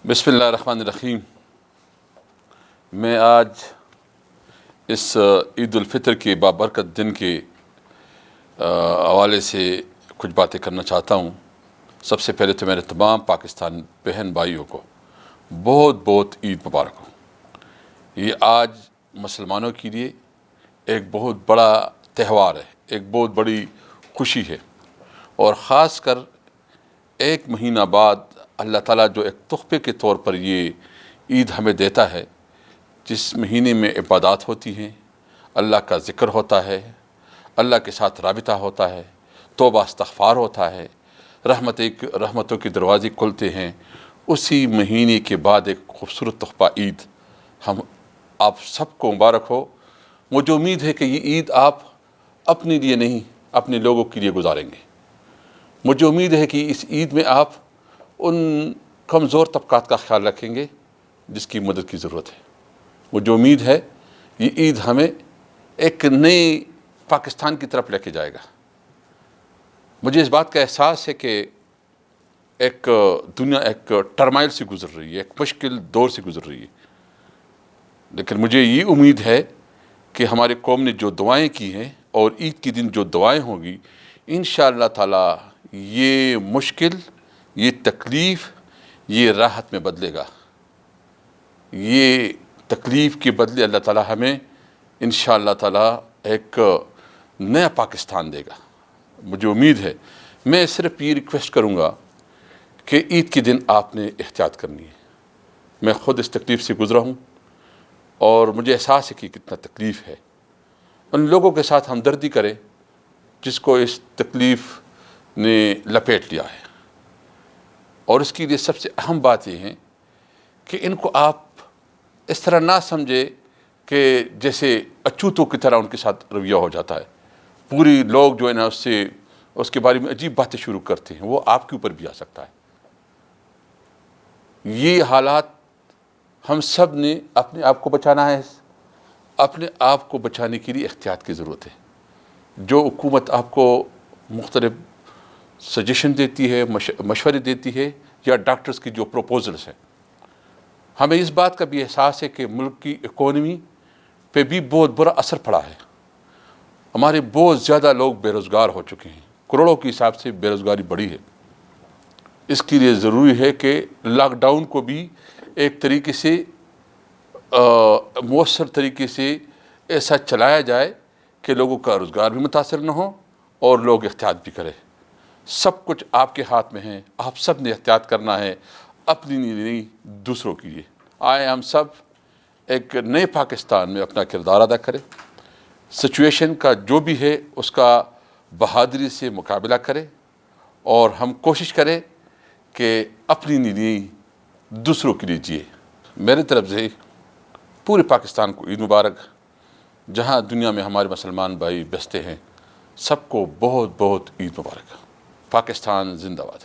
بسم اللہ الرحمن الرحیم۔ میں آج اس عید الفطر کے بابرکت دن کے حوالے سے کچھ باتیں کرنا چاہتا ہوں۔ سب سے پہلے تو میرے تمام پاکستان بہن بھائیوں کو بہت بہت عید مبارک ہو۔ یہ آج مسلمانوں کے لیے ایک بہت بڑا تہوار ہے، ایک بہت بڑی خوشی ہے، اور خاص کر ایک مہینہ بعد اللہ تعالیٰ جو ایک تحفے کے طور پر یہ عید ہمیں دیتا ہے، جس مہینے میں عبادات ہوتی ہیں، اللہ کا ذکر ہوتا ہے، اللہ کے ساتھ رابطہ ہوتا ہے، توبہ استغفار ہوتا ہے، رحمتوں کے دروازے کھلتے ہیں۔ اسی مہینے کے بعد ایک خوبصورت تحفہ عید آپ سب کو مبارک ہو۔ مجھے امید ہے کہ یہ عید آپ اپنے لیے نہیں، اپنے لوگوں کے لیے گزاریں گے۔ مجھے امید ہے کہ اس عید میں آپ ان کمزور طبقات کا خیال رکھیں گے جس کی مدد کی ضرورت ہے۔ مجھے امید ہے یہ عید ہمیں ایک نئے پاکستان کی طرف لے کے جائے گا۔ مجھے اس بات کا احساس ہے کہ دنیا ایک ٹرمائل سے گزر رہی ہے، ایک مشکل دور سے گزر رہی ہے، لیکن مجھے یہ امید ہے کہ ہمارے قوم نے جو دعائیں کی ہیں اور عید کے دن جو دعائیں ہوں گی، انشاءاللہ تعالیٰ یہ مشکل، یہ تکلیف، یہ راحت میں بدلے گا۔ یہ تکلیف کے بدلے اللہ تعالیٰ ہمیں انشاءاللہ تعالیٰ ایک نیا پاکستان دے گا۔ مجھے امید ہے۔ میں صرف یہ ریکویسٹ کروں گا کہ عید کے دن آپ نے احتیاط کرنی ہے۔ میں خود اس تکلیف سے گزرا ہوں اور مجھے احساس ہے کہ کتنا تکلیف ہے۔ ان لوگوں کے ساتھ ہمدردی کریں جس کو اس تکلیف نے لپیٹ لیا ہے، اور اس کے لیے سب سے اہم بات یہ ہے کہ ان کو آپ اس طرح نہ سمجھے کہ جیسے اچھوتوں کی طرح ان کے ساتھ رویہ ہو جاتا ہے۔ پوری لوگ جو ہے نا اس کے بارے میں عجیب باتیں شروع کرتے ہیں، وہ آپ کے اوپر بھی آ سکتا ہے۔ یہ حالات ہم سب نے اپنے آپ کو بچانا ہے۔ اپنے آپ کو بچانے کے لیے احتیاط کی ضرورت ہے۔ جو حکومت آپ کو مختلف سجیشن دیتی ہے، مشورے دیتی ہے، یا ڈاکٹرز کی جو پروپوزلز ہیں، ہمیں اس بات کا بھی احساس ہے کہ ملک کی اکانومی پہ بھی بہت برا اثر پڑا ہے۔ ہمارے بہت زیادہ لوگ بے روزگار ہو چکے ہیں، کروڑوں کے حساب سے بے روزگاری بڑھی ہے۔ اس کے لیے ضروری ہے کہ لاک ڈاؤن کو بھی ایک طریقے سے مؤثر طریقے سے ایسا چلایا جائے کہ لوگوں کا روزگار بھی متاثر نہ ہو اور لوگ احتیاط بھی کریں۔ سب کچھ آپ کے ہاتھ میں ہے۔ آپ سب نے احتیاط کرنا ہے، اپنی نہیں دوسروں کے لیے۔ آئے ہم سب ایک نئے پاکستان میں اپنا کردار ادا کریں۔ سچویشن کا جو بھی ہے اس کا بہادری سے مقابلہ کریں، اور ہم کوشش کریں کہ اپنی نہیں دوسروں کے لیے جیے۔ میری طرف سے پورے پاکستان کو عید مبارک۔ جہاں دنیا میں ہمارے مسلمان بھائی بستے ہیں، سب کو بہت بہت عید مبارک۔ پاکستان زندہ باد۔